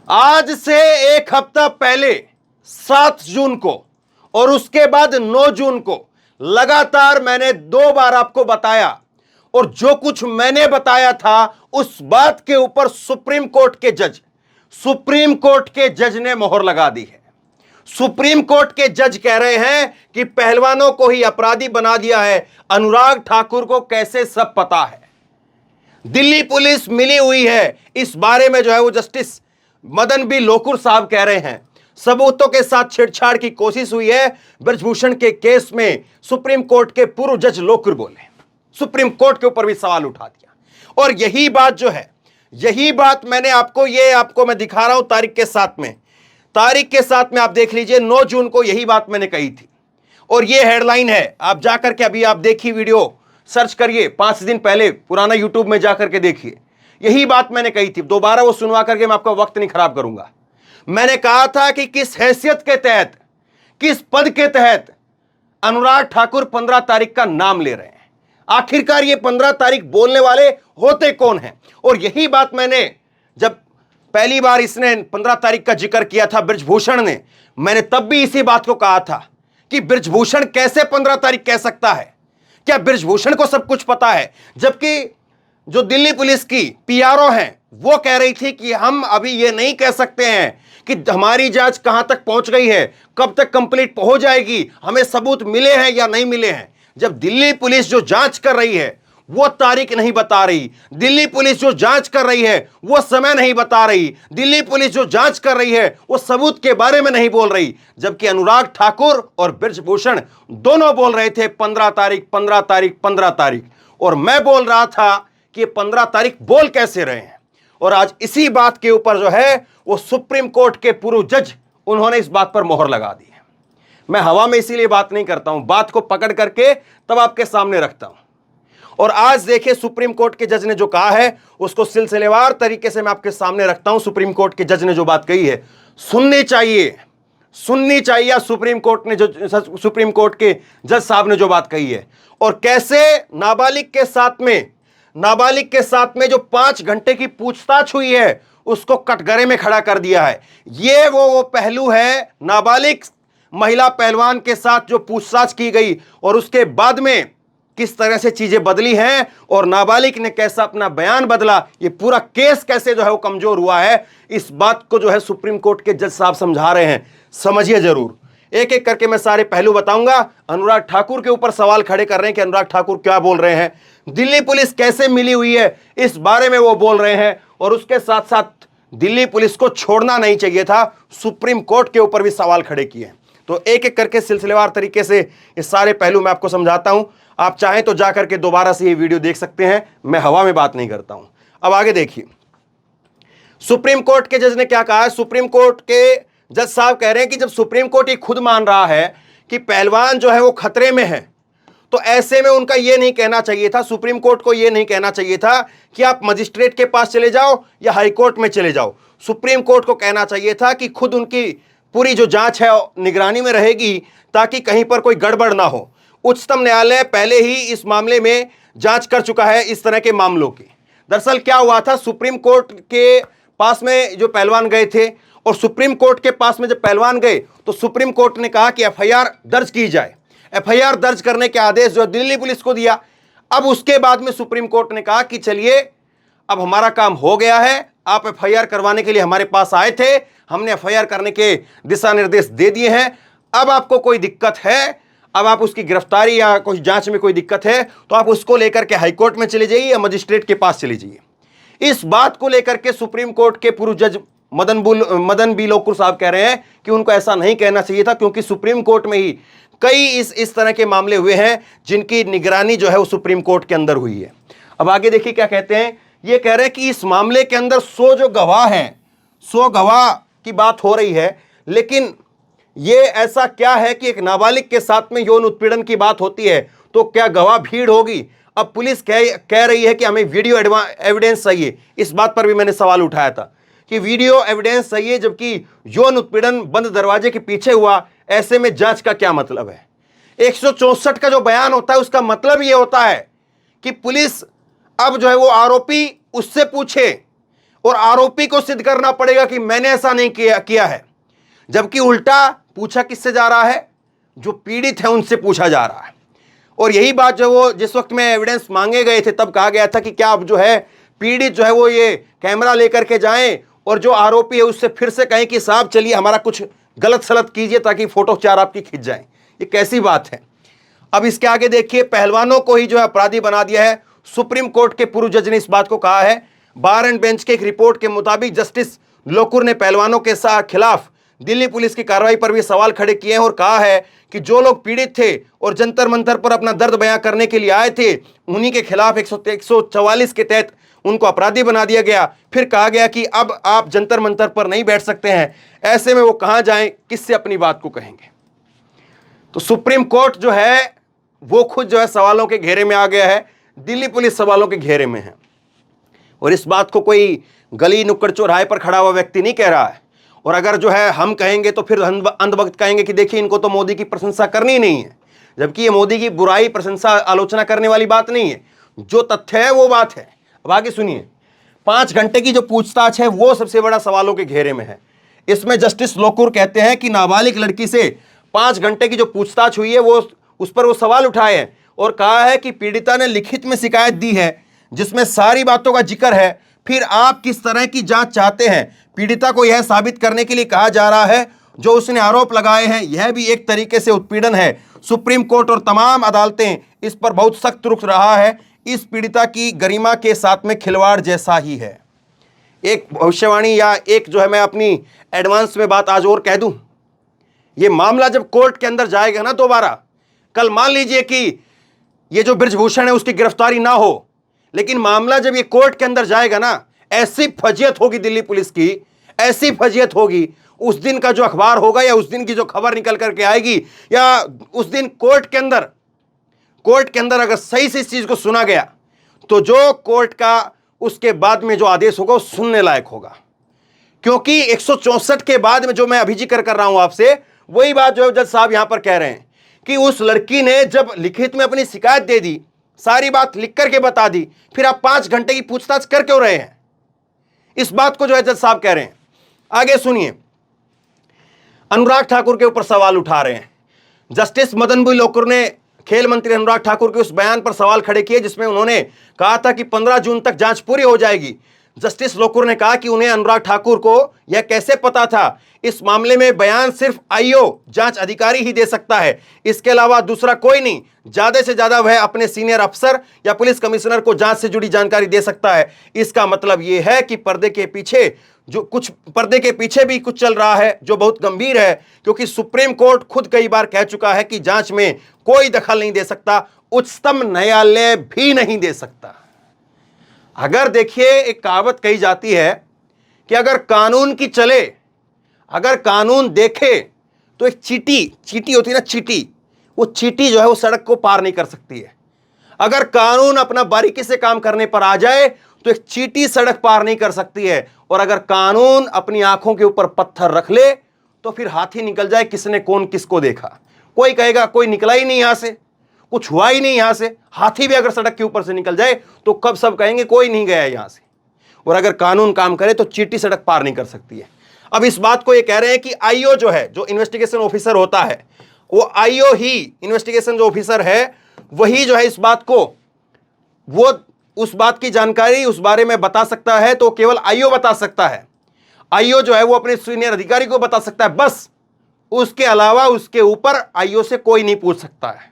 आज से एक हफ्ता पहले 7 जून को और उसके बाद 9 जून को लगातार मैंने 2 बार आपको बताया, और जो कुछ मैंने बताया था उस बात के ऊपर सुप्रीम कोर्ट के जज ने मोहर लगा दी है। सुप्रीम कोर्ट के जज कह रहे हैं कि पहलवानों को ही अपराधी बना दिया है। अनुराग ठाकुर को कैसे सब पता है, दिल्ली पुलिस मिली हुई है, इस बारे में जो है वो जस्टिस मदन बी लोकुर साहब कह रहे हैं। सबूतों के साथ छेड़छाड़ की कोशिश हुई है ब्रजभूषण के केस में। सुप्रीम कोर्ट के पूर्व जज लोकुर बोले, सुप्रीम कोर्ट के ऊपर भी सवाल उठा दिया। और यही बात जो है, यही बात मैंने आपको मैं दिखा रहा हूं तारीख के साथ में आप देख लीजिए। 9 जून को यही बात मैंने कही थी, और ये हेडलाइन है। आप जाकर के अभी आप देखिए, वीडियो सर्च करिए, 5 दिन पहले पुराना यूट्यूब में जाकर के देखिए, यही बात मैंने कही थी। दोबारा वो सुनवा करके मैं आपका वक्त नहीं खराब करूंगा। मैंने कहा था कि किस हैसियत के तहत, किस पद के तहत अनुराग ठाकुर 15 तारीख का नाम ले रहे हैं। आखिरकार ये 15 तारीख बोलने वाले होते कौन हैं? और यही बात मैंने जब पहली बार इसने 15 तारीख का जिक्र किया था ब्रजभूषण ने, मैंने तब भी इसी बात को कहा था कि ब्रजभूषण कैसे 15 तारीख कह सकता है? क्या ब्रजभूषण को सब कुछ पता है? जबकि जो दिल्ली पुलिस की पीआरओ हैं वो कह रही थी कि हम अभी ये नहीं कह सकते हैं कि हमारी जांच कहां तक पहुंच गई है, कब तक कंप्लीट हो जाएगी, हमें सबूत मिले हैं या नहीं मिले हैं। जब दिल्ली पुलिस जो जांच कर रही है वो तारीख नहीं बता रही, दिल्ली पुलिस जो जांच कर रही है वो समय नहीं बता रही, दिल्ली पुलिस जो जांच कर रही है वो सबूत के बारे में नहीं बोल रही, जबकि अनुराग ठाकुर और ब्रजभूषण दोनों बोल रहे थे 15 तारीख 15 तारीख 15 तारीख। और मैं बोल रहा था कि 15 तारीख बोल कैसे रहे हैं। और आज इसी बात के ऊपर जो है वो सुप्रीम कोर्ट के पूर्व जज, उन्होंने इस बात पर मोहर लगा दी है। मैं हवा में इसीलिए बात नहीं करता हूं, बात को पकड़ करके तब आपके सामने रखता हूं। और आज देखिए सुप्रीम कोर्ट के जज ने जो कहा है उसको सिलसिलेवार तरीके से मैं आपके सामने रखता हूं। सुप्रीम कोर्ट के जज ने जो बात कही है सुननी चाहिए। सुप्रीम कोर्ट के जज साहब ने जो बात कही है, और कैसे नाबालिग के साथ में जो 5 घंटे की पूछताछ हुई है उसको कटघरे में खड़ा कर दिया है। ये वो पहलू है, नाबालिग महिला पहलवान के साथ जो पूछताछ की गई और उसके बाद में किस तरह से चीजें बदली हैं और नाबालिग ने कैसा अपना बयान बदला, ये पूरा केस कैसे जो है वो कमजोर हुआ है, इस बात को जो है सुप्रीम कोर्ट के जज साहब समझा रहे हैं। समझिए जरूर, एक एक करके मैं सारे पहलू बताऊंगा। अनुराग ठाकुर के ऊपर सवाल खड़े कर रहे हैं कि अनुराग ठाकुर क्या बोल रहे हैं, दिल्ली पुलिस कैसे मिली हुई है इस बारे में वो बोल रहे हैं, और उसके साथ साथ दिल्ली पुलिस को छोड़ना नहीं चाहिए था, सुप्रीम कोर्ट के ऊपर भी सवाल खड़े किए। तो एक एक करके सिलसिलेवार तरीके से ये सारे पहलू मैं आपको समझाता हूं। आप चाहें तो जाकर के दोबारा से ये वीडियो देख सकते हैं, मैं हवा में बात नहीं करता हूं। अब आगे देखिए सुप्रीम कोर्ट के जज ने क्या कहा है। सुप्रीम कोर्ट के जज साहब कह रहे हैं कि जब सुप्रीम कोर्ट ये खुद मान रहा है कि पहलवान जो है वो खतरे में है, तो ऐसे में उनका ये नहीं कहना चाहिए था, सुप्रीम कोर्ट को ये नहीं कहना चाहिए था कि आप मजिस्ट्रेट के पास चले जाओ या हाई कोर्ट में चले जाओ। सुप्रीम कोर्ट को कहना चाहिए था कि खुद उनकी पूरी जो जांच है निगरानी में रहेगी ताकि कहीं पर कोई गड़बड़ ना हो। उच्चतम न्यायालय पहले ही इस मामले में जांच कर चुका है इस तरह के मामलों की। दरअसल क्या हुआ था, सुप्रीम कोर्ट के पास में जो पहलवान गए थे और सुप्रीम कोर्ट के पास में जब पहलवान गए तो सुप्रीम कोर्ट ने कहा कि एफआईआर दर्ज की जाए। एफआईआर दर्ज करने के आदेश जो दिल्ली पुलिस को दिया। अब उसके बाद में सुप्रीम कोर्ट ने कहा कि चलिए अब हमारा काम हो गया है, आप एफआईआर करवाने के लिए हमारे पास आए थे, हमने एफआईआर करने के दिशा निर्देश दे दिए हैं। अब आपको कोई दिक्कत है, अब आप उसकी गिरफ्तारी या कोई जांच में कोई दिक्कत है तो आप उसको लेकर के हाईकोर्ट में चले जाइए या मजिस्ट्रेट के पास चले जाइए। इस बात को लेकर के सुप्रीम कोर्ट के पूर्व जज मदन बी लोकुर साहब कह रहे हैं कि उनको ऐसा नहीं कहना चाहिए था, क्योंकि सुप्रीम कोर्ट में ही कई इस तरह के मामले हुए हैं जिनकी निगरानी जो है वो सुप्रीम कोर्ट के अंदर हुई है। अब आगे देखिए क्या कहते हैं। ये कह रहे हैं कि इस मामले के अंदर 100 जो गवाह हैं, 100 गवाह की बात हो रही है, लेकिन ये ऐसा क्या है कि एक नाबालिग के साथ में यौन उत्पीड़न की बात होती है तो क्या गवाह भीड़ होगी? अब पुलिस कह रही है कि हमें वीडियो एविडेंस चाहिए। इस बात पर भी मैंने सवाल उठाया था कि वीडियो एविडेंस चाहिए, जबकि यौन उत्पीड़न बंद दरवाजे के पीछे हुआ, ऐसे में जांच का क्या मतलब है? 164 का जो बयान होता है उसका मतलब ये होता है कि पुलिस अब जो है वो आरोपी उससे पूछे, और आरोपी को सिद्ध करना पड़ेगा कि मैंने ऐसा नहीं किया है, जबकि उल्टा पूछा किससे जा रहा है? जो पीड़ित है उनसे पूछा जा रहा है। और यही बात जो वो जिस वक्त में एविडेंस मांगे गए थे तब कहा गया था कि क्या आप जो है पीड़ित जो है वो ये कैमरा लेकर के जाएं और जो आरोपी है उससे फिर से कहें कि साहब चलिए हमारा कुछ गलत सलत कीजिए ताकि फोटो चार आपकी खिंच जाए। ये कैसी बात है? अब इसके आगे देखिए, पहलवानों को ही जो है अपराधी बना दिया है। सुप्रीम कोर्ट के पूर्व जज ने इस बात को कहा है। बार एंड बेंच के एक रिपोर्ट के मुताबिक जस्टिस लोकुर ने पहलवानों के खिलाफ दिल्ली पुलिस की कार्रवाई पर भी सवाल खड़े किए हैं और कहा है कि जो लोग पीड़ित थे और जंतर मंतर पर अपना दर्द बयां करने के लिए आए थे उन्हीं के खिलाफ 144 के तहत उनको अपराधी बना दिया गया। फिर कहा गया कि अब आप जंतर मंतर पर नहीं बैठ सकते हैं। ऐसे में वो कहां जाएं, किससे अपनी बात को कहेंगे? तो सुप्रीम कोर्ट जो है वो खुद जो है सवालों के घेरे में आ गया है। दिल्ली पुलिस सवालों के घेरे में है और इस बात को कोई गली नुक्कड़ चौराहे पर खड़ा हुआ व्यक्ति नहीं कह रहा है। और अगर जो है हम कहेंगे तो फिर अंधभक्त कहेंगे कि देखिए इनको तो मोदी की प्रशंसा करनी नहीं है, जबकि ये मोदी की बुराई प्रशंसा आलोचना करने वाली बात नहीं है। जो तथ्य है वो बात है। अब आगे सुनिए, 5 घंटे की जो पूछताछ है वो सबसे बड़ा सवालों के घेरे में है। इसमें जस्टिस लोकुर कहते हैं कि नाबालिग लड़की से 5 घंटे की जो पूछताछ हुई है वो उस पर वो सवाल उठाए हैं और कहा है कि पीड़िता ने लिखित में शिकायत दी है जिसमें सारी बातों का जिक्र है। फिर आप किस तरह की जांच चाहते हैं? पीड़िता को यह साबित करने के लिए कहा जा रहा है जो उसने आरोप लगाए हैं, यह भी एक तरीके से उत्पीड़न है। सुप्रीम कोर्ट और तमाम अदालतें इस पर बहुत सख्त रुख रहा है। इस पीड़िता की गरिमा के साथ में खिलवाड़ जैसा ही है। एक भविष्यवाणी या एक जो है मैं अपनी एडवांस में बात आज और कह दूं, ये मामला जब कोर्ट के अंदर जाएगा ना दोबारा, कल मान लीजिए कि ये जो बृजभूषण है उसकी गिरफ्तारी ना हो, लेकिन मामला जब ये कोर्ट के अंदर जाएगा ना, ऐसी फजियत होगी दिल्ली पुलिस की, ऐसी फजियत होगी। उस दिन का जो अखबार होगा या उस दिन की जो खबर निकल करके आएगी या उस दिन कोर्ट के अंदर अगर सही से इस चीज को सुना गया तो जो कोर्ट का उसके बाद में जो आदेश होगा वो सुनने लायक होगा। क्योंकि 164 के बाद में जो मैं अभी जिक्र कर रहा हूं आपसे, वही बात जो जज साहब यहां पर कह रहे हैं कि उस लड़की ने जब लिखित में अपनी शिकायत दे दी, सारी बात लिख करके बता दी, फिर आप 5 घंटे की पूछताछ कर क्यों रहे हैं? इस बात को जो है जज साहब कह रहे हैं। आगे सुनिए, अनुराग ठाकुर के ऊपर सवाल उठा रहे हैं। जस्टिस मदन बी लोकुर ने खेल मंत्री अनुराग ठाकुर के उस बयान पर सवाल खड़े किए जिसमें उन्होंने कहा था कि 15 जून तक जांच पूरी हो जाएगी। जस्टिस लोकुर ने कहा कि उन्हें अनुराग ठाकुर को यह कैसे पता था? इस मामले में बयान सिर्फ आईओ जांच अधिकारी ही दे सकता है, इसके अलावा दूसरा कोई नहीं। ज्यादा से ज्यादा वह अपने सीनियर अफसर या पुलिस कमिश्नर को जांच से जुड़ी जानकारी दे सकता है। इसका मतलब यह है कि पर्दे के पीछे भी कुछ चल रहा है जो बहुत गंभीर है, क्योंकि सुप्रीम कोर्ट खुद कई बार कह चुका है कि जांच में कोई दखल नहीं दे सकता, उच्चतम न्यायालय भी नहीं दे सकता। अगर देखिए एक कहावत कही जाती है कि अगर कानून की चले, अगर कानून देखे तो एक चींटी होती है ना, चींटी, वो चींटी जो है वो सड़क को पार नहीं कर सकती है। अगर कानून अपना बारीकी से काम करने पर आ जाए तो एक चींटी सड़क पार नहीं कर सकती है। और अगर कानून अपनी आंखों के ऊपर पत्थर रख ले तो फिर हाथी निकल जाए, किसने कौन किसको देखा। कोई कहेगा कोई निकला ही नहीं यहां से, कुछ हुआ ही नहीं यहां से। हाथी भी अगर सड़क के ऊपर से निकल जाए तो कब सब कहेंगे कोई नहीं गया यहां से। और अगर कानून काम करे तो चींटी सड़क पार नहीं कर सकती है। अब इस बात को ये कह रहे हैं कि आईओ जो है, जो इन्वेस्टिगेशन ऑफिसर होता है, वो आईओ ही इन्वेस्टिगेशन जो ऑफिसर है वही जो है इस बात को, वो उस बात की जानकारी उस बारे में बता सकता है तो केवल आईओ बता सकता है। आईओ जो है वो अपने सीनियर अधिकारी को बता सकता है, बस। उसके अलावा उसके ऊपर आईओ से कोई नहीं पूछ सकता है।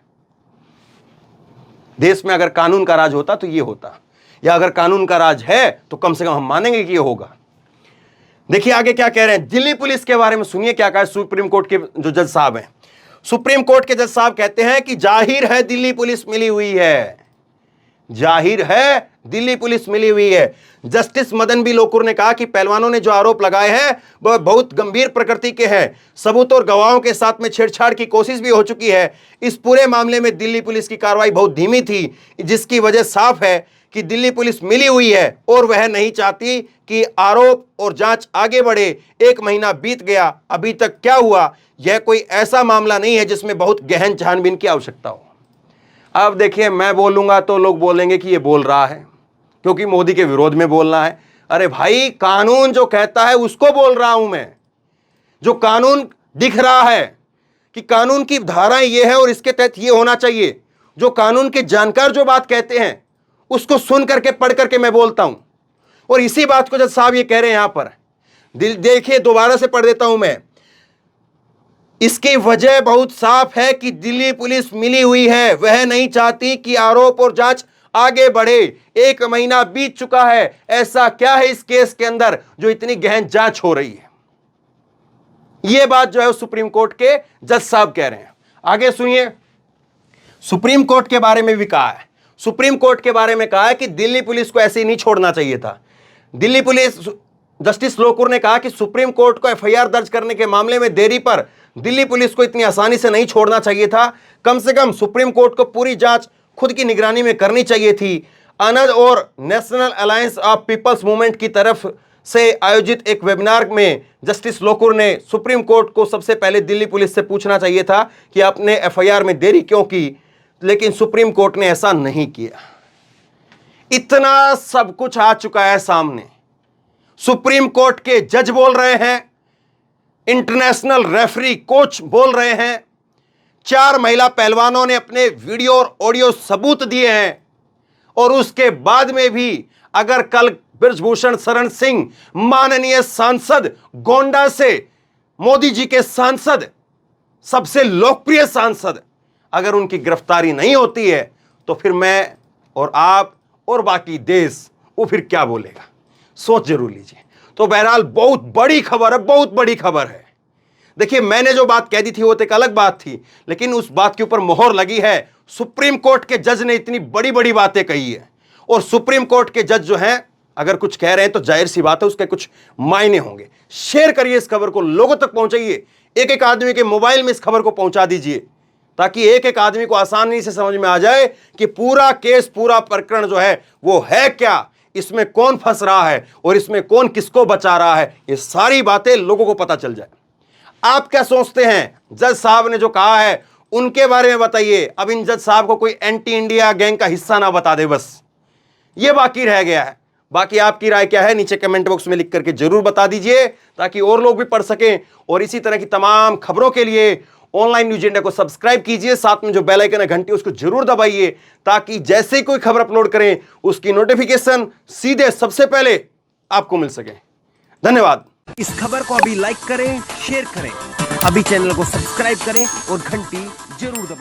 देश में अगर कानून का राज होता तो ये होता, या अगर कानून का राज है तो कम से कम हम मानेंगे कि ये होगा। देखिए आगे क्या कह रहे हैं दिल्ली पुलिस के बारे में, सुनिए क्या कहा सुप्रीम कोर्ट के जो जज साहब हैं। सुप्रीम कोर्ट के जज साहब कहते हैं कि जाहिर है दिल्ली पुलिस मिली हुई है, जाहिर है दिल्ली पुलिस मिली हुई है। जस्टिस मदन बी लोकुर ने कहा कि पहलवानों ने जो आरोप लगाए हैं वह बहुत गंभीर प्रकृति के हैं। सबूत और गवाहों के साथ में छेड़छाड़ की कोशिश भी हो चुकी है। इस पूरे मामले में दिल्ली पुलिस की कार्रवाई बहुत धीमी थी, जिसकी वजह साफ है कि दिल्ली पुलिस मिली हुई है और वह नहीं चाहती कि आरोप और जांच आगे बढ़े। 1 महीना बीत गया, अभी तक क्या हुआ? यह कोई ऐसा मामला नहीं है जिसमें बहुत गहन छानबीन की आवश्यकता हो। अब देखिए मैं बोलूंगा तो लोग बोलेंगे कि ये बोल रहा है क्योंकि मोदी के विरोध में बोलना है। अरे भाई, कानून जो कहता है उसको बोल रहा हूं मैं। जो कानून दिख रहा है कि कानून की धाराएं ये है और इसके तहत ये होना चाहिए, जो कानून के जानकार जो बात कहते हैं उसको सुन करके पढ़ करके मैं बोलता हूं। और इसी बात को जज साहब ये कह रहे हैं यहां पर, देखिए दोबारा से पढ़ देता हूं मैं। इसकी वजह बहुत साफ है कि दिल्ली पुलिस मिली हुई है, वह नहीं चाहती कि आरोप और जांच आगे बढ़े। 1 महीना बीत चुका है, ऐसा क्या है इस केस के अंदर जो इतनी गहन जांच हो रही है? यह बात जो है सुप्रीम कोर्ट के जज साहब कह रहे हैं। आगे सुनिए, सुप्रीम कोर्ट के बारे में भी कहा है। सुप्रीम कोर्ट के बारे में कहा है कि दिल्ली पुलिस को ऐसे ही नहीं छोड़ना चाहिए था। दिल्ली पुलिस, जस्टिस लोकुर ने कहा कि सुप्रीम कोर्ट को एफआईआर दर्ज करने के मामले में देरी पर दिल्ली पुलिस को इतनी आसानी से नहीं छोड़ना चाहिए था। कम से कम सुप्रीम कोर्ट को पूरी जांच खुद की निगरानी में करनी चाहिए थी। अनद और national alliance of people's movement की तरफ से आयोजित एक वेबिनार में जस्टिस लोकुर ने सुप्रीम कोर्ट को सबसे पहले दिल्ली पुलिस से पूछना चाहिए था कि आपने एफआईआर में देरी क्यों की, लेकिन सुप्रीम कोर्ट ने ऐसा नहीं किया। इतना सब कुछ आ चुका है सामने। सुप्रीम कोर्ट के जज बोल रहे हैं, इंटरनेशनल रेफरी कोच बोल रहे हैं, 4 महिला पहलवानों ने अपने वीडियो और ऑडियो सबूत दिए हैं। और उसके बाद में भी अगर कल बृजभूषण शरण सिंह, माननीय सांसद गोंडा से, मोदी जी के सांसद, सबसे लोकप्रिय सांसद, अगर उनकी गिरफ्तारी नहीं होती है तो फिर मैं और आप और बाकी देश वो फिर क्या बोलेगा, सोच जरूर लीजिए। तो बहरहाल बहुत बड़ी खबर है, बहुत बड़ी खबर है। देखिए, मैंने जो बात कह दी थी वो तो एक अलग बात थी, लेकिन उस बात के ऊपर मोहर लगी है। सुप्रीम कोर्ट के जज ने इतनी बड़ी बड़ी बातें कही है, और सुप्रीम कोर्ट के जज जो हैं अगर कुछ कह रहे हैं तो जाहिर सी बात है उसके कुछ मायने होंगे। शेयर करिए इस खबर को, लोगों तक पहुंचाइए, एक एक आदमी के मोबाइल में इस खबर को पहुंचा दीजिए, ताकि एक एक आदमी को आसानी से समझ में आ जाए कि पूरा केस, पूरा प्रकरण जो है वो है क्या, इसमें कौन फंस रहा है और इसमें कौन किसको बचा रहा है। ये सारी बातें लोगों को पता चल जाए। आप क्या सोचते हैं? जज साहब ने जो कहा है उनके बारे में बताइए। अब इन जज साहब को कोई एंटी इंडिया गैंग का हिस्सा ना बता दे, बस ये बाकी रह गया है। बाकी आपकी राय क्या है नीचे कमेंट बॉक्स में लिख करके जरूर बता दीजिए, ताकि और लोग भी पढ़ सकें। और इसी तरह की तमाम खबरों के लिए ऑनलाइन न्यूज इंडिया को सब्सक्राइब कीजिए, साथ में जो बेल आइकन है घंटी उसको जरूर दबाइए, ताकि जैसे ही कोई खबर अपलोड करें उसकी नोटिफिकेशन सीधे सबसे पहले आपको मिल सके। धन्यवाद। इस खबर को अभी लाइक करें, शेयर करें, अभी चैनल को सब्सक्राइब करें और घंटी जरूर दबाएं।